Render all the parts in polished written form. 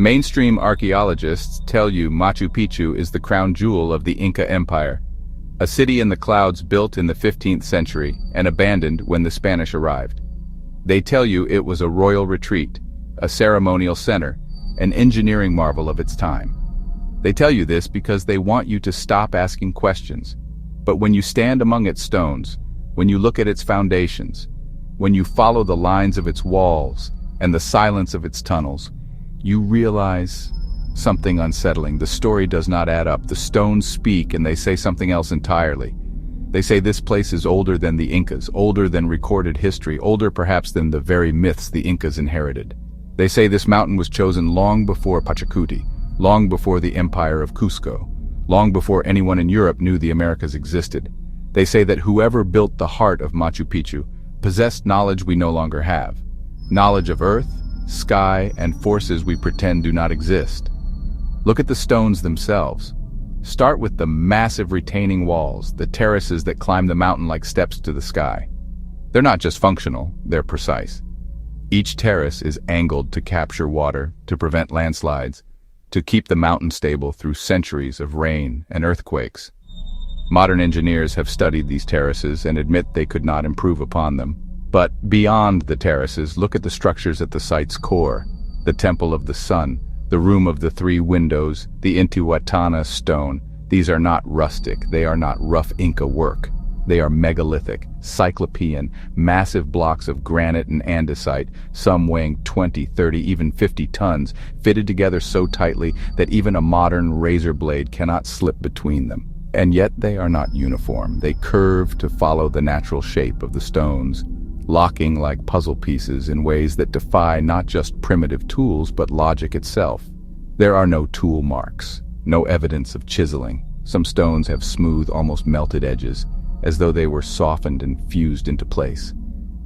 Mainstream archaeologists tell you Machu Picchu is the crown jewel of the Inca Empire, a city in the clouds built in the 15th century and abandoned when the Spanish arrived. They tell you it was a royal retreat, a ceremonial center, an engineering marvel of its time. They tell you this because they want you to stop asking questions. But when you stand among its stones, when you look at its foundations, when you follow the lines of its walls and the silence of its tunnels, you realize something unsettling. The story does not add up. The stones speak and they say something else entirely. They say this place is older than the Incas, older than recorded history, older perhaps than the very myths the Incas inherited. They say this mountain was chosen long before Pachacuti, long before the Empire of Cusco, long before anyone in Europe knew the Americas existed. They say that whoever built the heart of Machu Picchu possessed knowledge we no longer have. Knowledge of Earth, sky, and forces we pretend do not exist. Look at the stones themselves. Start with the massive retaining walls, the terraces that climb the mountain like steps to the sky. They're not just functional, they're precise. Each terrace is angled to capture water, to prevent landslides, to keep the mountain stable through centuries of rain and earthquakes. Modern engineers have studied these terraces and admit they could not improve upon them. But beyond the terraces, look at the structures at the site's core. The Temple of the Sun, the Room of the Three Windows, the Intihuatana Stone. These are not rustic, they are not rough Inca work. They are megalithic, cyclopean, massive blocks of granite and andesite, some weighing 20, 30, even 50 tons, fitted together so tightly that even a modern razor blade cannot slip between them. And yet they are not uniform. They curve to follow the natural shape of the stones, locking like puzzle pieces in ways that defy not just primitive tools but logic itself. There are no tool marks, no evidence of chiseling. Some stones have smooth, almost melted edges, as though they were softened and fused into place.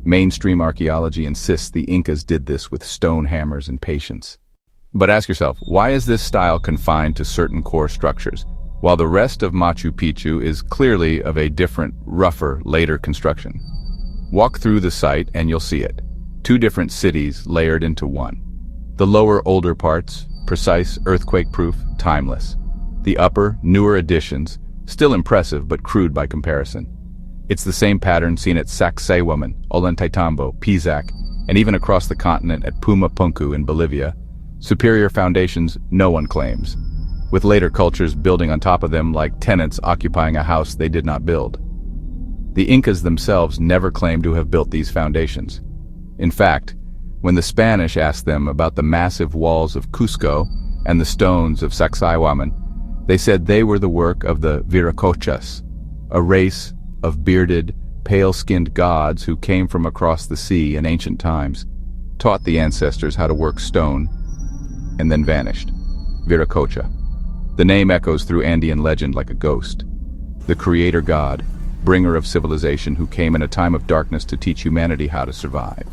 Mainstream archaeology insists the Incas did this with stone hammers and patience. But ask yourself, why is this style confined to certain core structures, while the rest of Machu Picchu is clearly of a different, rougher, later construction? Walk through the site and you'll see it. Two different cities layered into one. The lower, older parts, precise, earthquake-proof, timeless. The upper, newer additions, still impressive but crude by comparison. It's the same pattern seen at Sacsayhuaman, Ollantaytambo, Pisac, and even across the continent at Puma Punku in Bolivia. Superior foundations no one claims, with later cultures building on top of them like tenants occupying a house they did not build. The Incas themselves never claimed to have built these foundations. In fact, when the Spanish asked them about the massive walls of Cusco and the stones of Sacsayhuaman, they said they were the work of the Viracochas, a race of bearded, pale-skinned gods who came from across the sea in ancient times, taught the ancestors how to work stone, and then vanished. Viracocha. The name echoes through Andean legend like a ghost. The creator god, bringer of civilization who came in a time of darkness to teach humanity how to survive.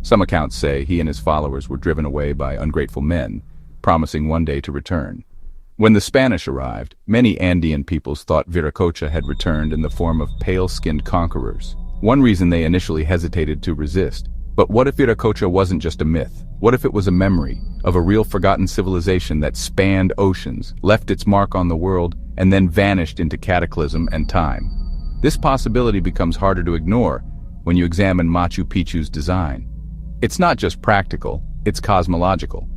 Some accounts say he and his followers were driven away by ungrateful men, promising one day to return. When the Spanish arrived, many Andean peoples thought Viracocha had returned in the form of pale-skinned conquerors. One reason they initially hesitated to resist. But what if Viracocha wasn't just a myth? What if it was a memory of a real forgotten civilization that spanned oceans, left its mark on the world, and then vanished into cataclysm and time? This possibility becomes harder to ignore when you examine Machu Picchu's design. It's not just practical, it's cosmological.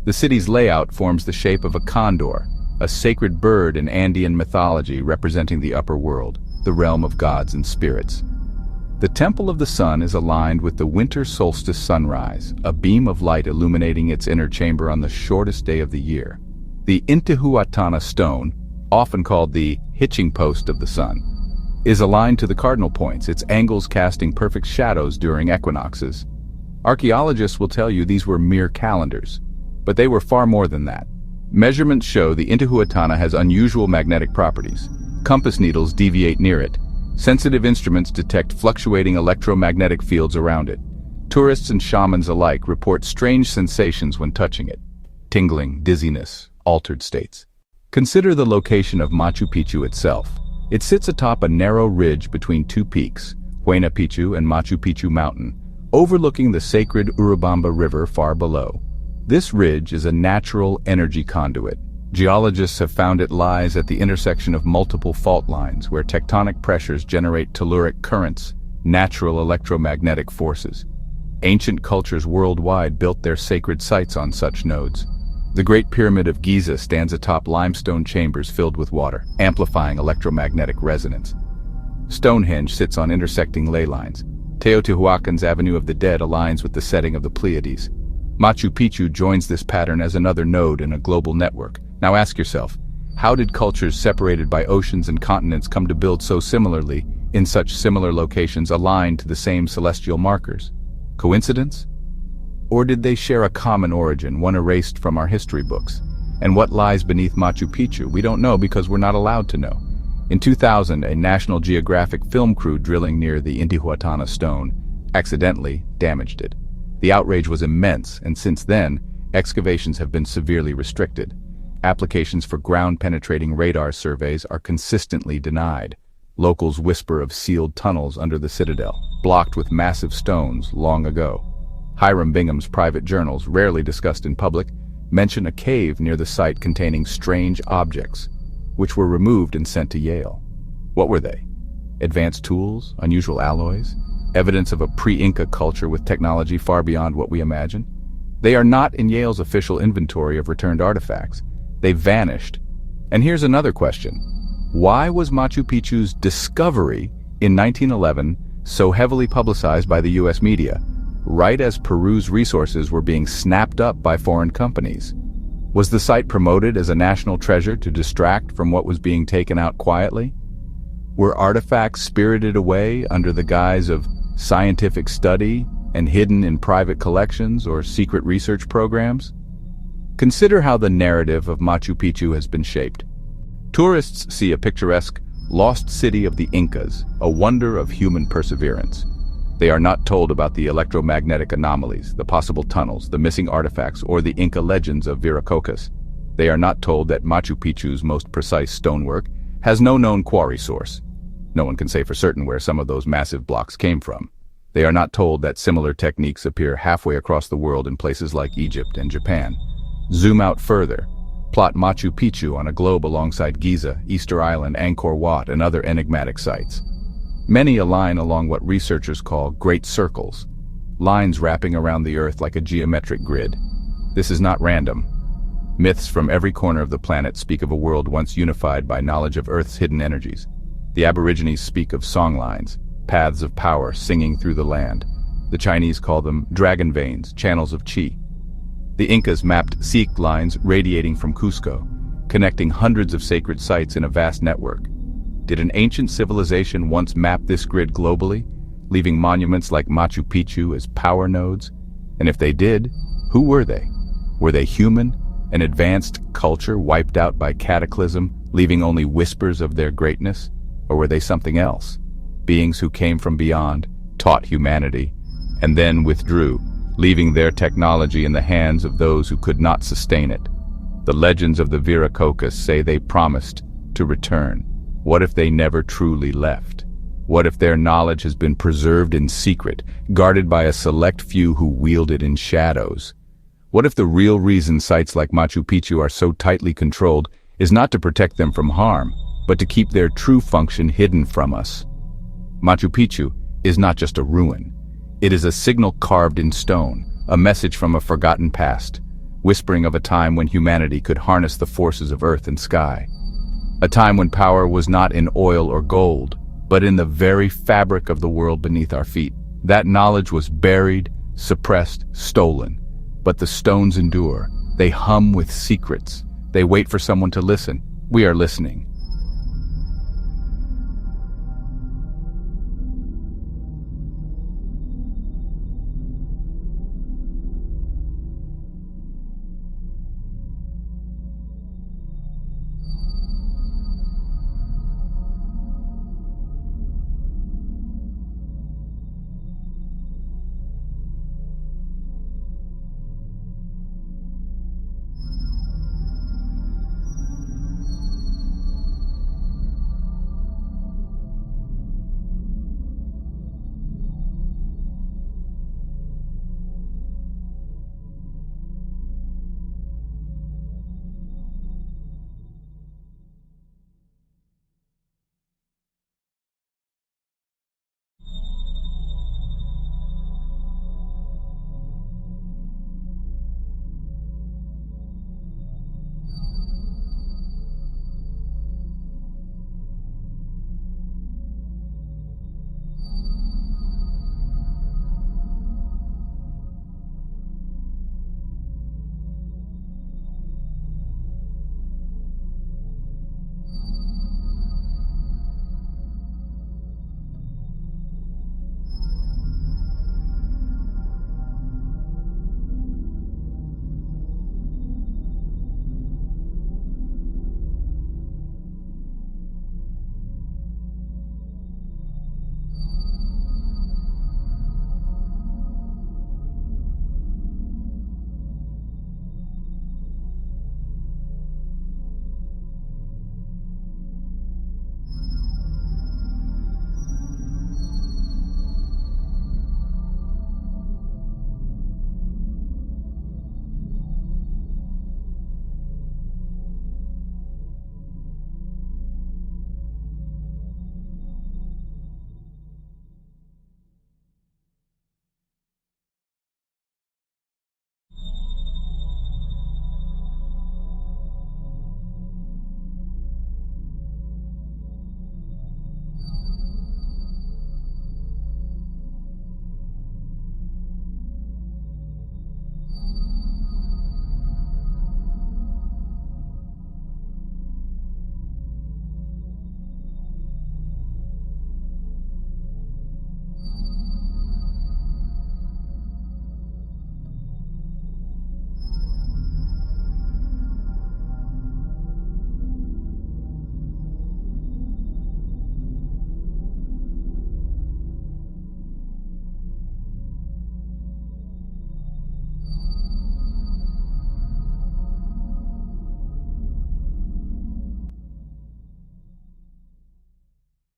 The city's layout forms the shape of a condor, a sacred bird in Andean mythology representing the upper world, the realm of gods and spirits. The Temple of the Sun is aligned with the winter solstice sunrise, a beam of light illuminating its inner chamber on the shortest day of the year. The Intihuatana Stone, often called the hitching post of the sun, is aligned to the cardinal points, its angles casting perfect shadows during equinoxes. Archaeologists will tell you these were mere calendars, but they were far more than that. Measurements show the Intihuatana has unusual magnetic properties. Compass needles deviate near it. Sensitive instruments detect fluctuating electromagnetic fields around it. Tourists and shamans alike report strange sensations when touching it. Tingling, dizziness, altered states. Consider the location of Machu Picchu itself. It sits atop a narrow ridge between two peaks, Huayna Picchu and Machu Picchu Mountain, overlooking the sacred Urubamba River far below. This ridge is a natural energy conduit. Geologists have found it lies at the intersection of multiple fault lines where tectonic pressures generate telluric currents, natural electromagnetic forces. Ancient cultures worldwide built their sacred sites on such nodes. The Great Pyramid of Giza stands atop limestone chambers filled with water, amplifying electromagnetic resonance. Stonehenge sits on intersecting ley lines. Teotihuacan's Avenue of the Dead aligns with the setting of the Pleiades. Machu Picchu joins this pattern as another node in a global network. Now ask yourself, how did cultures separated by oceans and continents come to build so similarly, in such similar locations aligned to the same celestial markers? Coincidence? Or did they share a common origin, one erased from our history books? And what lies beneath Machu Picchu? We don't know because we're not allowed to know. In 2000, a National Geographic film crew drilling near the Intihuatana Stone accidentally damaged it. The outrage was immense, and since then, excavations have been severely restricted. Applications for ground-penetrating radar surveys are consistently denied. Locals whisper of sealed tunnels under the citadel, blocked with massive stones long ago. Hiram Bingham's private journals, rarely discussed in public, mention a cave near the site containing strange objects, which were removed and sent to Yale. What were they? Advanced tools? Unusual alloys? Evidence of a pre-Inca culture with technology far beyond what we imagine? They are not in Yale's official inventory of returned artifacts. They vanished. And here's another question. Why was Machu Picchu's discovery in 1911 so heavily publicized by the US media, right as Peru's resources were being snapped up by foreign companies? Was the site promoted as a national treasure to distract from what was being taken out quietly? Were artifacts spirited away under the guise of scientific study and hidden in private collections or secret research programs? Consider how the narrative of Machu Picchu has been shaped. Tourists see a picturesque, lost city of the Incas, a wonder of human perseverance. They are not told about the electromagnetic anomalies, the possible tunnels, the missing artifacts, or the Inca legends of Viracocha. They are not told that Machu Picchu's most precise stonework has no known quarry source. No one can say for certain where some of those massive blocks came from. They are not told that similar techniques appear halfway across the world in places like Egypt and Japan. Zoom out further. Plot Machu Picchu on a globe alongside Giza, Easter Island, Angkor Wat, and other enigmatic sites. Many align along what researchers call great circles, lines wrapping around the Earth like a geometric grid. This is not random. Myths from every corner of the planet speak of a world once unified by knowledge of Earth's hidden energies. The Aborigines speak of songlines, paths of power singing through the land. The Chinese call them dragon veins, channels of qi. The Incas mapped Sikh lines radiating from Cusco, connecting hundreds of sacred sites in a vast network. Did an ancient civilization once map this grid globally, leaving monuments like Machu Picchu as power nodes? And if they did, who were they? Were they human, an advanced culture wiped out by cataclysm, leaving only whispers of their greatness? Or were they something else? Beings who came from beyond, taught humanity, and then withdrew, leaving their technology in the hands of those who could not sustain it. The legends of the Viracocha say they promised to return. What if they never truly left? What if their knowledge has been preserved in secret, guarded by a select few who wield it in shadows? What if the real reason sites like Machu Picchu are so tightly controlled is not to protect them from harm, but to keep their true function hidden from us? Machu Picchu is not just a ruin. It is a signal carved in stone, a message from a forgotten past, whispering of a time when humanity could harness the forces of earth and sky. A time when power was not in oil or gold, but in the very fabric of the world beneath our feet. That knowledge was buried, suppressed, stolen. But the stones endure. They hum with secrets. They wait for someone to listen. We are listening.